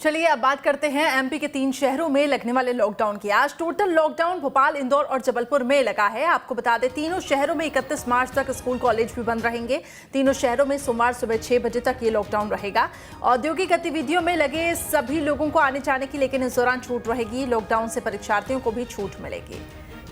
चलिए अब बात करते हैं एमपी के 3 शहरों में लगने वाले लॉकडाउन की। आज टोटल लॉकडाउन भोपाल, इंदौर और जबलपुर में लगा है। आपको बता दें, तीनों शहरों में 31 मार्च तक स्कूल कॉलेज भी बंद रहेंगे। तीनों शहरों में सोमवार सुबह 6 बजे तक ये लॉकडाउन रहेगा। औद्योगिक गतिविधियों में लगे सभी लोगों को आने जाने की लेकिन इस दौरान छूट रहेगी। लॉकडाउन से परीक्षार्थियों को भी छूट मिलेगी।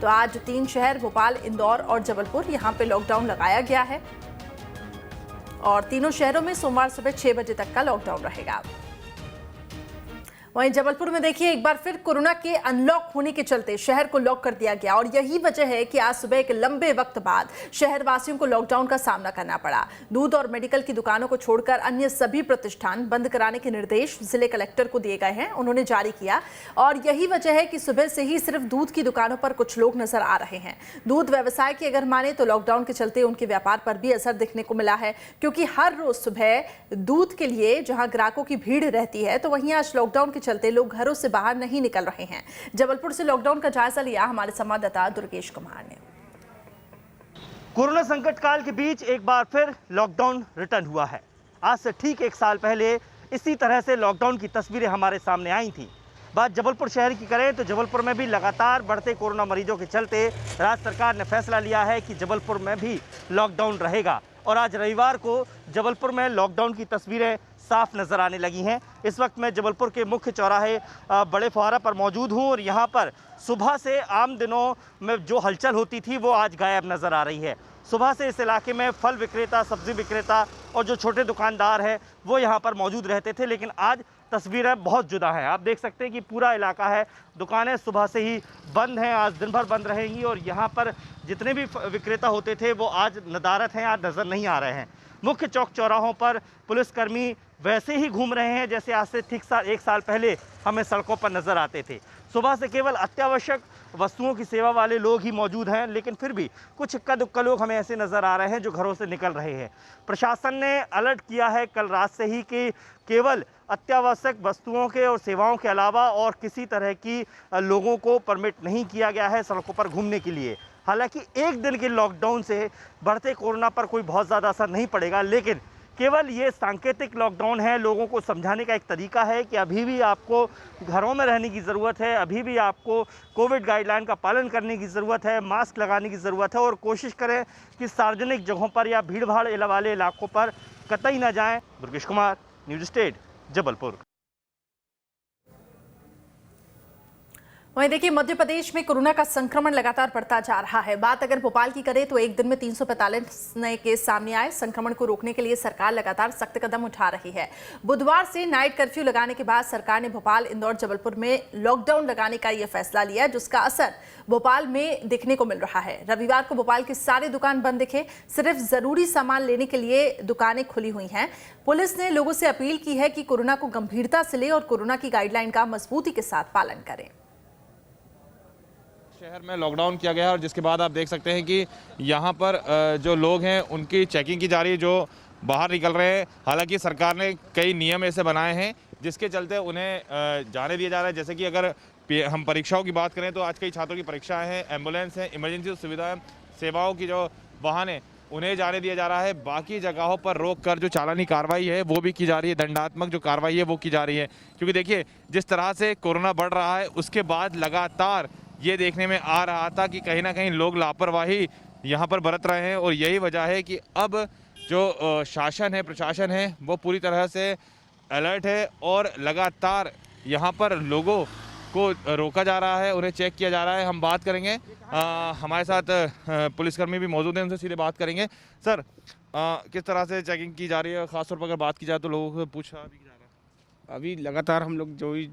तो आज 3 शहर भोपाल, इंदौर और जबलपुर, यहाँ पे लॉकडाउन लगाया गया है और तीनों शहरों में सोमवार सुबह 6 बजे तक का लॉकडाउन रहेगा। वहीं जबलपुर में देखिए, एक बार फिर कोरोना के अनलॉक होने के चलते शहर को लॉक कर दिया गया और यही वजह है कि आज सुबह एक लंबे वक्त बाद शहरवासियों को लॉकडाउन का सामना करना पड़ा। दूध और मेडिकल की दुकानों को छोड़कर अन्य सभी प्रतिष्ठान बंद कराने के निर्देश जिले कलेक्टर को दिए गए हैं, उन्होंने जारी किया। और यही वजह है कि सुबह से ही सिर्फ दूध की दुकानों पर कुछ लोग नजर आ रहे हैं। दूध व्यवसाय की अगर माने तो लॉकडाउन के चलते उनके व्यापार पर भी असर दिखने को मिला है, क्योंकि हर रोज सुबह दूध के लिए जहां ग्राहकों की भीड़ रहती है, तो वहीं आज लॉकडाउन के चलते लोग घरों से बाहर नहीं निकल रहे हैं। जबलपुर से लॉकडाउन का जायजा लिया हमारे संवाददाता दुर्गेश कुमार ने। कोरोना संकट काल के बीच एक बार फिर लॉकडाउन रिटर्न हुआ है। आज से ठीक 1 साल पहले इसी तरह से लॉकडाउन की तस्वीरें हमारे सामने आई थी। बात जबलपुर शहर की करें तो जबलपुर में भी लगातार बढ़ते कोरोना मरीजों के चलते राज्य सरकार ने फैसला लिया है कि जबलपुर में भी लॉकडाउन रहेगा। और आज रविवार को जबलपुर में लॉकडाउन की तस्वीरें साफ नज़र आने लगी हैं। इस वक्त मैं जबलपुर के मुख्य चौराहे बड़े फुहारा पर मौजूद हूं और यहां पर सुबह से आम दिनों में जो हलचल होती थी वो आज गायब नज़र आ रही है। सुबह से इस इलाके में फल विक्रेता, सब्जी विक्रेता और जो छोटे दुकानदार हैं वो यहाँ पर मौजूद रहते थे, लेकिन आज तस्वीरें बहुत जुदा हैं। आप देख सकते हैं कि पूरा इलाका है, दुकानें सुबह से ही बंद हैं, आज दिन भर बंद रहेंगी और यहाँ पर जितने भी विक्रेता होते थे वो आज नदारत हैं, आज नज़र नहीं आ रहे हैं। मुख्य चौक चौराहों पर पुलिसकर्मी वैसे ही घूम रहे हैं जैसे आज से ठीक 1 साल पहले हमें सड़कों पर नज़र आते थे। सुबह से केवल अत्यावश्यक वस्तुओं की सेवा वाले लोग ही मौजूद हैं, लेकिन फिर भी कुछ इक्का दुक्का लोग हमें ऐसे नज़र आ रहे हैं जो घरों से निकल रहे हैं। प्रशासन ने अलर्ट किया है कल रात से ही कि केवल अत्यावश्यक वस्तुओं के और सेवाओं के अलावा और किसी तरह की लोगों को परमिट नहीं किया गया है सड़कों पर घूमने के लिए। हालांकि एक दिन के लॉकडाउन से बढ़ते कोरोना पर कोई बहुत ज़्यादा असर नहीं पड़ेगा, लेकिन केवल ये सांकेतिक लॉकडाउन है। लोगों को समझाने का एक तरीका है कि अभी भी आपको घरों में रहने की ज़रूरत है, अभी भी आपको कोविड गाइडलाइन का पालन करने की ज़रूरत है, मास्क लगाने की ज़रूरत है और कोशिश करें कि सार्वजनिक जगहों पर या भीड़ भाड़ वाले इलाकों पर कतई न जाएं। Durgesh Kumar, news state, Jabalpur. वहीं देखिए, मध्य प्रदेश में कोरोना का संक्रमण लगातार बढ़ता जा रहा है। बात अगर भोपाल की करें तो एक दिन में 345 नए केस सामने आए। संक्रमण को रोकने के लिए सरकार लगातार सख्त कदम उठा रही है। बुधवार से नाइट कर्फ्यू लगाने के बाद सरकार ने भोपाल, इंदौर, जबलपुर में लॉकडाउन लगाने का यह फैसला लिया, जिसका असर भोपाल में दिखने को मिल रहा है। रविवार को भोपाल के सारे दुकान बंद दिखे, सिर्फ जरूरी सामान लेने के लिए दुकानें खुली हुई हैं। पुलिस ने लोगों से अपील की है कि कोरोना को गंभीरता से ले और कोरोना की गाइडलाइन का मजबूती के साथ पालन करें। शहर में लॉकडाउन किया गया है और जिसके बाद आप देख सकते हैं कि यहाँ पर जो लोग हैं उनकी चेकिंग की जा रही है जो बाहर निकल रहे हैं। हालांकि सरकार ने कई नियम ऐसे बनाए हैं जिसके चलते उन्हें जाने दिया जा रहा है। जैसे कि अगर हम परीक्षाओं की बात करें तो आज कई छात्रों की परीक्षाएं हैं, एम्बुलेंस हैं, इमरजेंसी सुविधाएं, सेवाओं की जो वाहन है उन्हें जाने दिया जा रहा है। बाकी जगहों पर रोक कर जो चालानी कार्रवाई है वो भी की जा रही है, दंडात्मक जो कार्रवाई है वो की जा रही है। क्योंकि देखिए, जिस तरह से कोरोना बढ़ रहा है उसके बाद लगातार ये देखने में आ रहा था कि कहीं ना कहीं लोग लापरवाही यहाँ पर बरत रहे हैं और यही वजह है कि अब जो शासन है, प्रशासन है, वो पूरी तरह से अलर्ट है और लगातार यहाँ पर लोगों को रोका जा रहा है, उन्हें चेक किया जा रहा है। हम बात करेंगे, हमारे साथ पुलिसकर्मी भी मौजूद हैं, उनसे सीधे बात करेंगे। सर, किस तरह से चेकिंग की जा रही है? ख़ासतौर पर अगर बात की जाए तो लोगों को पूछा भी जा रहा है। अभी लगातार हम लोग जो भी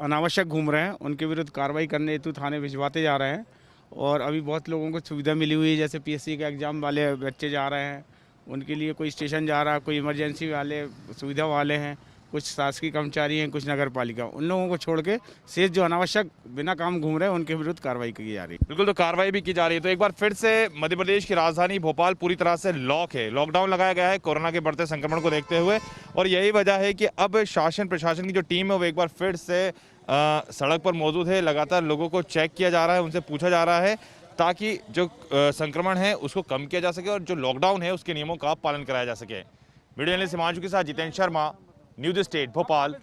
अनावश्यक घूम रहे हैं उनके विरुद्ध कार्रवाई करने हेतु थाने भिजवाते जा रहे हैं और अभी बहुत लोगों को सुविधा मिली हुई है। जैसे पीएससी का एग्ज़ाम वाले बच्चे जा रहे हैं, उनके लिए कोई स्टेशन जा रहा है, कोई इमरजेंसी वाले सुविधा वाले हैं, कुछ शासकीय कर्मचारी हैं, कुछ नगर पालिका, उन लोगों को छोड़ के शेष जो अनावश्यक बिना काम घूम रहे हैं उनके विरुद्ध कार्रवाई की जा रही है। बिल्कुल, तो कार्रवाई भी की जा रही है। तो एक बार फिर से मध्य प्रदेश की राजधानी भोपाल पूरी तरह से लॉक है, लॉकडाउन लगाया गया है कोरोना के बढ़ते संक्रमण को देखते हुए और यही वजह है कि अब शासन प्रशासन की जो टीम है वो एक बार फिर से सड़क पर मौजूद है। लगातार लोगों को चेक किया जा रहा है, उनसे पूछा जा रहा है ताकि जो संक्रमण है उसको कम किया जा सके और जो लॉकडाउन है उसके नियमों का पालन कराया जा सके। वीडियो जर्नलिस्ट हिमांशु के साथ जितेंद्र शर्मा, न्यूज़ स्टेट, भोपाल।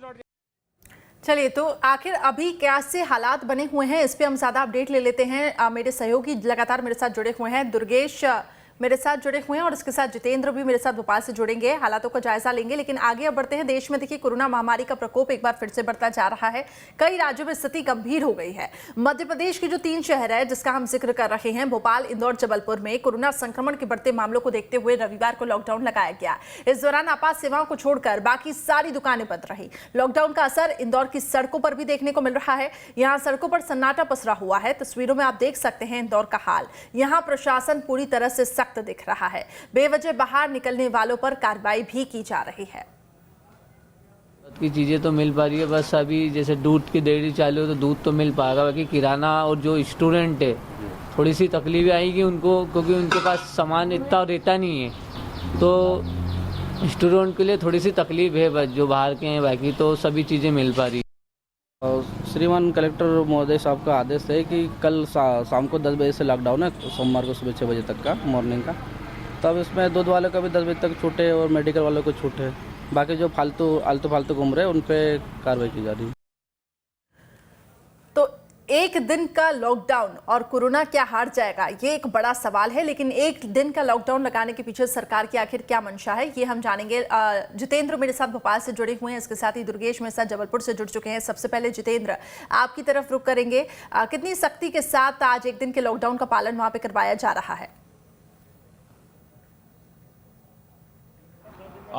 चलिए, तो आखिर अभी कैसे हालात बने हुए हैं इस पे हम ज्यादा अपडेट ले लेते हैं। मेरे सहयोगी लगातार मेरे साथ जुड़े हुए हैं, दुर्गेश मेरे साथ जुड़े हुए हैं और इसके साथ जितेंद्र भी मेरे साथ भोपाल से जुड़ेंगे, हालातों का जायजा लेंगे। लेकिन आगे अब बढ़ते हैं। देश में देखिए कोरोना महामारी का प्रकोप एक बार फिर से बढ़ता जा रहा है। कई राज्यों में स्थिति गंभीर हो गई है। मध्य प्रदेश के जो 3 शहर है जिसका हम जिक्र कर रहे हैं, भोपाल, इंदौर, जबलपुर में कोरोना संक्रमण के बढ़ते मामलों को देखते हुए रविवार को लॉकडाउन लगाया गया। इस दौरान आपात सेवाओं को छोड़कर बाकी सारी दुकानें बंद रही। लॉकडाउन का असर इंदौर की सड़कों पर भी देखने को मिल रहा है। यहाँ सड़कों पर सन्नाटा पसरा हुआ है। तस्वीरों में आप देख सकते हैं इंदौर का हाल। यहाँ प्रशासन पूरी तरह से सख्त दिख रहा है। बेवजह बाहर निकलने वालों पर कार्रवाई भी की जा रही है। की चीज़ें तो मिल पा रही है, बस अभी जैसे दूध की डेयरी चालू हो तो दूध तो मिल पाएगा, बाकी किराना और जो स्टूडेंट है थोड़ी सी तकलीफ आएगी उनको, क्योंकि उनके पास सामान इतना रहता नहीं है, तो स्टूडेंट के लिए थोड़ी सी तकलीफ है बस, जो बाहर के हैं, बाकी तो सभी चीज़ें मिल पा रही है। श्रीमान कलेक्टर महोदय साहब का आदेश है कि कल शाम को 10 बजे से लॉकडाउन है, सोमवार को सुबह 6 बजे तक का मॉर्निंग का। तब इसमें दूध वालों का भी 10 बजे तक छूट है और मेडिकल वालों को छूट है। बाकी जो आलतू फालतू घूम रहे हैं उन पर कार्रवाई की जा रही है। तो एक दिन का लॉकडाउन और कोरोना क्या हार जाएगा, ये एक बड़ा सवाल है। लेकिन एक दिन का लॉकडाउन लगाने के पीछे सरकार की आखिर क्या मंशा है, ये हम जानेंगे। जितेंद्र मेरे साथ भोपाल से जुड़े हुए हैं, इसके साथ ही दुर्गेश मेरे साथ जबलपुर से जुड़ चुके हैं। सबसे पहले जितेंद्र, आपकी तरफ रुख करेंगे। कितनी सख्ती के साथ आज एक दिन के लॉकडाउन का पालन वहां पे करवाया जा रहा है?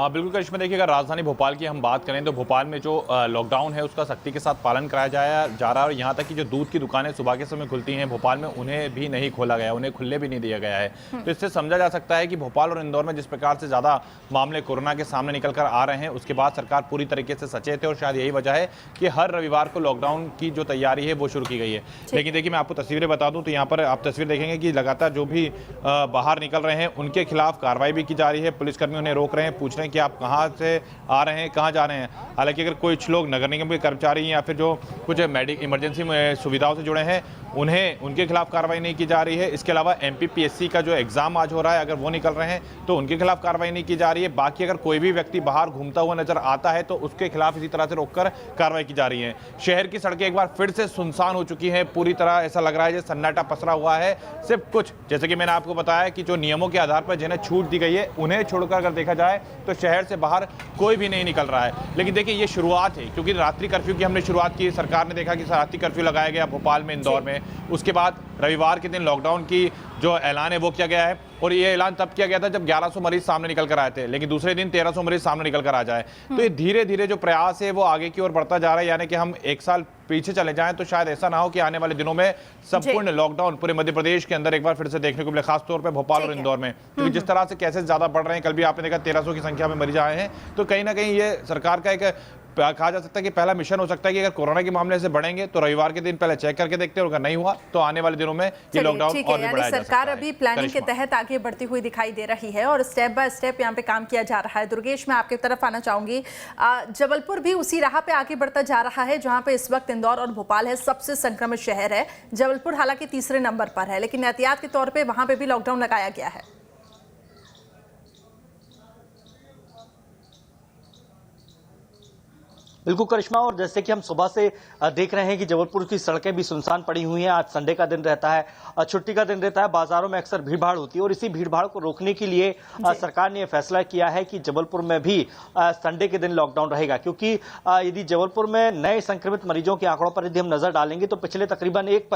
बिल्कुल करिश्मा, देखिए अगर राजधानी भोपाल की हम बात करें तो भोपाल में जो लॉकडाउन है उसका सख्ती के साथ पालन कराया जा रहा है। और यहाँ तक कि जो दूध की दुकानें सुबह के समय खुलती हैं भोपाल में, उन्हें भी नहीं खोला गया, उन्हें खुलने भी नहीं दिया गया है। तो इससे समझा जा सकता है कि भोपाल और इंदौर में जिस प्रकार से ज़्यादा मामले कोरोना के सामने निकल कर आ रहे हैं, उसके बाद सरकार पूरी तरीके से सचेत है और शायद यही वजह है कि हर रविवार को लॉकडाउन की जो तैयारी है वो शुरू की गई है। लेकिन देखिए मैं आपको तस्वीरें बता दूँ तो यहाँ पर आप तस्वीर देखेंगे कि लगातार जो भी बाहर निकल रहे हैं उनके खिलाफ कार्रवाई भी की जा रही है। पुलिसकर्मी उन्हें रोक रहे हैं, पूछ रहे हैं कि आप कहाँ से आ रहे हैं, कहाँ जा रहे हैं। हालांकि अगर कुछ लोग नगर निगम के कर्मचारी या फिर जो कुछ इमरजेंसी सुविधाओं से जुड़े हैं उनके खिलाफ कार्रवाई नहीं की जा रही है। इसके अलावा MPPSC का जो एग्जाम आज हो रहा है, अगर वो निकल रहे हैं तो उनके खिलाफ कार्रवाई नहीं की जा रही है। बाकी अगर कोई भी व्यक्ति बाहर घूमता हुआ नजर आता है तो उसके खिलाफ इसी तरह से रोककर कार्रवाई की जा रही है। शहर की सड़कें एक बार फिर से सुनसान हो चुकी हैं, पूरी तरह ऐसा लग रहा है जैसे सन्नाटा पसरा हुआ है। सिर्फ कुछ, जैसे कि मैंने आपको बताया कि जो नियमों के आधार पर जिन्हें छूट दी गई है उन्हें छोड़कर अगर देखा जाए तो शहर से बाहर कोई भी नहीं निकल रहा है। लेकिन देखिए ये शुरुआत है, क्योंकि रात्रि कर्फ्यू की हमने शुरुआत की, सरकार ने देखा कि रात्रि कर्फ्यू लगाया गया भोपाल में, इंदौर में। उसके बाद रविवार के दिन लॉकडाउन की जो ऐलान है वो किया गया है। और ये ऐलान तब किया गया था जब 1100 मरीज सामने निकल कर आए थे, लेकिन दूसरे दिन 1300 मरीज सामने निकल कर आ जाए। तो ये धीरे धीरे जो प्रयास है वो आगे की ओर बढ़ता जा रहा है। यानी कि हम एक साल पीछे चले जाएं तो शायद ऐसा ना हो कि आने वाले दिनों में संपूर्ण लॉकडाउन पूरे मध्य प्रदेश के अंदर एक बार फिर से देखने को मिले, खासतौर पर भोपाल और इंदौर में। क्योंकि जिस तरह से केसेस ज्यादा बढ़ रहे हैं, कल भी आपने देखा 1300 की संख्या में मरीज आए हैं। तो कहीं ना कहीं ये सरकार का एक कहा जा सकता है कि पहला मिशन हो सकता है कि अगर कोरोना के मामले से बढ़ेंगे तो रविवार के दिन पहले चेक करके देखते हैं, और अगर नहीं हुआ तो आने वाले दिनों में ये लॉकडाउन और भी बढ़ाया जा सकता है। सरकार अभी प्लानिंग के तहत आगे बढ़ती हुई दिखाई दे रही है और स्टेप बाय स्टेप यहाँ पे काम किया जा रहा है। दुर्गेश, मैं आपकी तरफ आना चाहूंगी। जबलपुर भी उसी राह पे आगे बढ़ता जा रहा है जहां पे इस वक्त इंदौर और भोपाल है सबसे संक्रमित शहर है। जबलपुर हालांकि तीसरे नंबर पर है, लेकिन एहतियात के तौर पर वहां पे भी लॉकडाउन लगाया गया है। बिल्कुल करिश्मा, और जैसे कि हम सुबह से देख रहे हैं कि जबलपुर की सड़कें भी सुनसान पड़ी हुई हैं। आज संडे का दिन रहता है, छुट्टी का दिन रहता है, बाजारों में अक्सर भीड़भाड़ होती है और इसी भीड़भाड़ को रोकने के लिए सरकार ने यह फैसला किया है कि जबलपुर में भी संडे के दिन लॉकडाउन रहेगा। क्योंकि यदि जबलपुर में नए संक्रमित मरीजों के आंकड़ों पर यदि हम नजर डालेंगे तो पिछले तकरीबन एक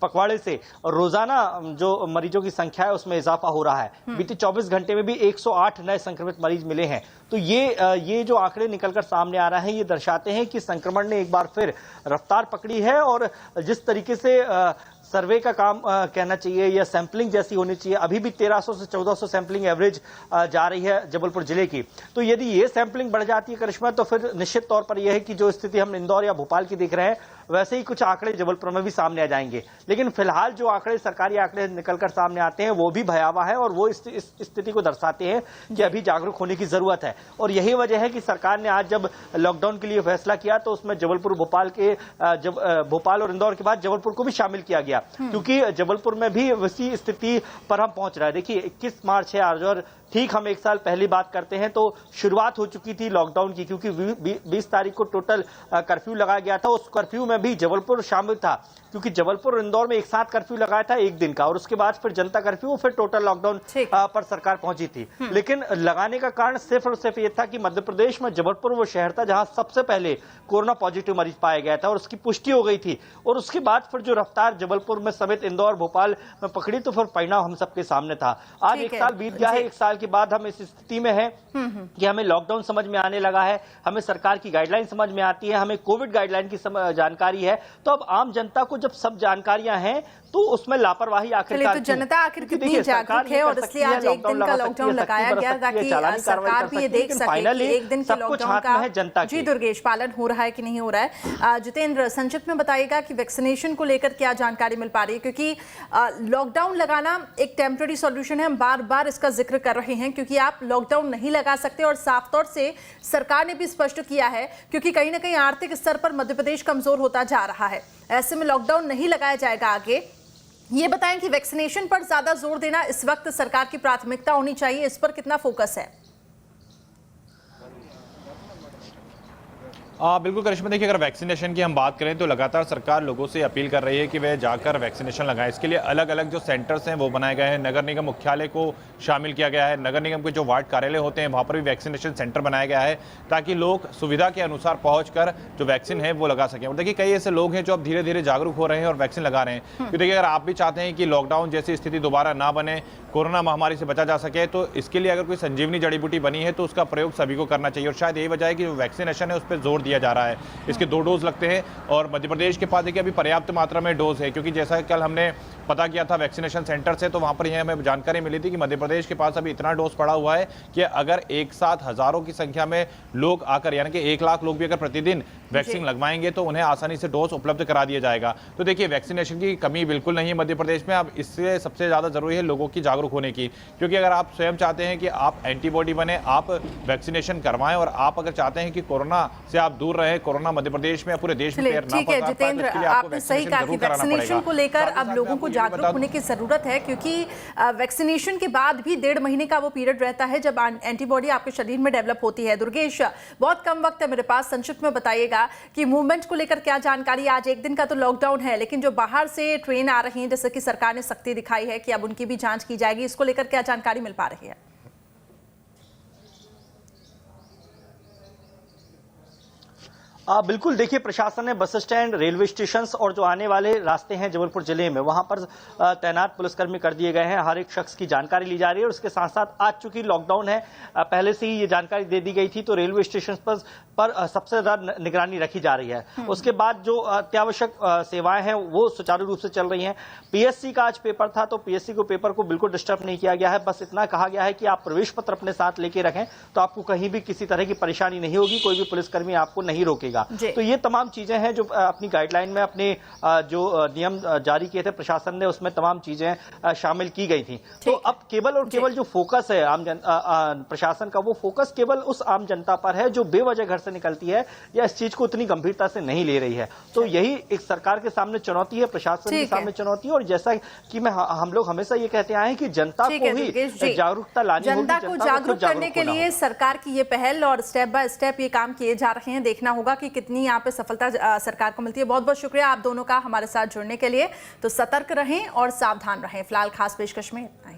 पखवाड़े से रोजाना जो मरीजों की संख्या है उसमें इजाफा हो रहा है। बीते 24 घंटे में भी 108 नए संक्रमित मरीज मिले हैं। तो ये जो आंकड़े निकलकर सामने आ रहे हैं ये दर्शाते हैं कि संक्रमण ने एक बार फिर रफ्तार पकड़ी है। और जिस तरीके से सर्वे का काम कहना चाहिए या सैंपलिंग जैसी होनी चाहिए, अभी भी 1300 से 1400 सैंपलिंग एवरेज जा रही है जबलपुर जिले की। तो यदि ये सैंपलिंग बढ़ जाती है करिश्मा, तो फिर निश्चित तौर पर यह है कि जो स्थिति हम इंदौर या भोपाल की देख रहे हैं वैसे ही कुछ आंकड़े जबलपुर में भी सामने आ जाएंगे। लेकिन फिलहाल जो आंकड़े, सरकारी आंकड़े निकलकर सामने आते हैं वो भी भयावह है और वो इस स्थिति को दर्शाते हैं कि अभी जागरूक होने की जरूरत है। और यही वजह है कि सरकार ने आज जब लॉकडाउन के लिए फैसला किया तो उसमें जबलपुर भोपाल और इंदौर के बाद जबलपुर को भी शामिल किया गया, क्योंकि जबलपुर में भी वैसी स्थिति पर हम पहुंच रहा है। देखिए 21 मार्च है आज और ठीक हम एक साल पहले बात करते हैं तो शुरुआत हो चुकी थी लॉकडाउन की, क्योंकि 20 तारीख को टोटल कर्फ्यू लगाया गया था। उस कर्फ्यू में भी जबलपुर शामिल था, क्योंकि जबलपुर और इंदौर में एक साथ कर्फ्यू लगाया था एक दिन का, और उसके बाद फिर जनता कर्फ्यू, फिर टोटल लॉकडाउन पर सरकार पहुंची थी। लेकिन लगाने का कारण सिर्फ और सिर्फ ये था कि मध्य प्रदेश में जबलपुर वो शहर था जहां सबसे पहले कोरोना पॉजिटिव मरीज पाया गया था और उसकी पुष्टि हो गई थी। और उसके बाद फिर जो रफ्तार जबलपुर में समेत इंदौर, भोपाल में पकड़ी, तो फिर परिणाम हम सबके सामने था। आज एक साल बीत गया है, एक साल के बाद हम इस स्थिति में हैं कि हमें लॉकडाउन समझ में आने लगा है, हमें सरकार की गाइडलाइन समझ में आती है, हमें कोविड गाइडलाइन की जानकारी है। तो अब आम जनता को जब सब जानकारियां हैं तो उसमें लापरवाही आखिरकार तो जनता आखिर कितनी जागरूक है, और इसलिए आज एक दिन का लॉकडाउन लगाया गया ताकि सरकार भी ये देख सके कि एक दिन के लॉकडाउन का जी दुर्गेश पालन हो रहा है कि नहीं हो रहा है। जितेंद्र, संक्षिप्त में बताइएगा कि वैक्सीनेशन को लेकर क्या जानकारी मिल पा रही है, क्योंकि लॉकडाउन लगाना एक टेम्पररी सॉल्यूशन है, हम बार बार इसका जिक्र कर रहे हैं, क्योंकि आप लॉकडाउन नहीं लगा सकते और साफ तौर से सरकार ने भी स्पष्ट किया है, क्योंकि कहीं ना कहीं आर्थिक स्तर पर मध्य प्रदेश कमजोर होता जा रहा है। ऐसे में लॉकडाउन नहीं लगाया जाएगा आगे। ये बताएं कि वैक्सीनेशन पर ज्यादा जोर देना इस वक्त सरकार की प्राथमिकता होनी चाहिए, इस पर कितना फोकस है? बिल्कुल करिश्मा, देखिए अगर वैक्सीनेशन की हम बात करें तो लगातार सरकार लोगों से अपील कर रही है कि वे जाकर वैक्सीनेशन लगाएं। इसके लिए अलग अलग जो सेंटर्स हैं वो बनाए गए हैं। नगर निगम मुख्यालय को शामिल किया गया है, नगर निगम के जो वार्ड कार्यालय होते हैं वहाँ पर भी वैक्सीनेशन सेंटर बनाया गया है, ताकि लोग सुविधा के अनुसार पहुँचकर जो वैक्सीन है वो लगा सकें। और देखिए कई ऐसे लोग हैं जो अब धीरे धीरे जागरूक हो रहे हैं और वैक्सीन लगा रहे हैं। क्योंकि देखिए अगर आप भी चाहते हैं कि लॉकडाउन जैसी स्थिति दोबारा ना बने, कोरोना महामारी से बचा जा सके, तो इसके लिए अगर कोई संजीवनी जड़ी बूटी बनी है तो उसका प्रयोग सभी को करना चाहिए। और शायद यही वजह है कि जो वैक्सीनेशन है उस पर जोर दिया जा रहा है। इसके 2 डोज लगते हैं और मध्य प्रदेश के पास देखिए अभी पर्याप्त मात्रा में डोज है, क्योंकि जैसा कल हमने पता किया था वैक्सीनेशन सेंटर से, तो वहां पर यह हमें जानकारी मिली थी कि मध्य प्रदेश के पास अभी इतना डोज पड़ा हुआ है कि अगर एक साथ हजारों की संख्या में लोग आकर, यानी कि 1 लाख लोग भी अगर प्रतिदिन वैक्सीन लगवाएंगे तो उन्हें आसानी से डोज उपलब्ध करा दिया जाएगा। तो देखिए वैक्सीनेशन की कमी बिल्कुल नहीं है मध्य प्रदेश में। अब इससे सबसे ज्यादा जरूरी है लोगों की जागरूक होने की, क्योंकि अगर आप स्वयं चाहते हैं कि आप एंटीबॉडी बने, आप वैक्सीनेशन करवाएं, और आप अगर चाहते हैं कि कोरोना से आप दूर रहे, कोरोना मध्य प्रदेश में पूरे देश में ठीक है जितेंद्र, आपने सही कहा कि वैक्सीनेशन को लेकर अब लोगों को जागरूक होने की जरूरत है, क्योंकि वैक्सीनेशन के बाद भी 1.5 महीने का वो पीरियड रहता है जब एंटीबॉडी आपके शरीर में डेवलप होती है। दुर्गेश, बहुत कम वक्त है मेरे पास, संक्षिप्त में बताइएगा कि मूवमेंट को लेकर क्या जानकारी। आज एक दिन का तो लॉकडाउन है, लेकिन जो बाहर से ट्रेन आ रही है, जैसे कि सरकार ने सख्ती दिखाई है कि अब उनकी भी जांच की जाएगी, इसको लेकर क्या जानकारी मिल पा रही है? बिल्कुल, देखिए प्रशासन ने बस स्टैंड, रेलवे स्टेशन और जो आने वाले रास्ते हैं जबलपुर जिले में, वहां पर तैनात पुलिसकर्मी कर दिए गए हैं। हर एक शख्स की जानकारी ली जा रही है और उसके साथ साथ आज चूंकि लॉकडाउन है, पहले से ही ये जानकारी दे दी गई थी, तो रेलवे स्टेशन पर सबसे ज्यादा निगरानी रखी जा रही है। उसके बाद जो अत्यावश्यक सेवाएं हैं वो सुचारू रूप से चल रही हैं। पीएससी का आज पेपर था, तो पीएससी को पेपर को बिल्कुल डिस्टर्ब नहीं किया गया है। बस इतना कहा गया है कि आप प्रवेश पत्र अपने साथ लेके रखें, तो आपको कहीं भी किसी तरह की परेशानी नहीं होगी, कोई भी पुलिसकर्मी आपको नहीं रोकेगा। तो ये तमाम चीजें हैं जो अपनी गाइडलाइन में, अपने जो नियम जारी किए थे प्रशासन ने, उसमें तमाम चीजें शामिल की गई थी। तो अब केवल और केवल जो फोकस है प्रशासन का, वो फोकस केवल उस आम जनता पर है जो बेवजह घर से निकलती है या इस चीज को उतनी गंभीरता से नहीं ले रही है। तो यही एक सरकार के सामने चुनौती है, प्रशासन के सामने चुनौती है। और जैसा कि हम लोग हमेशा ये कहते आए हैं कि जनता को ही जागरूकता लानी होगी, जनता को जागरूक करने के लिए सरकार की ये पहल और स्टेप बाय स्टेप ये काम किए जा रहे हैं। देखना होगा कि कितनी यहाँ पे सफलता सरकार को मिलती है। बहुत बहुत शुक्रिया आप दोनों का हमारे साथ जुड़ने के लिए। तो सतर्क रहें और सावधान रहें। फिलहाल खास पेशकश में इतना ही।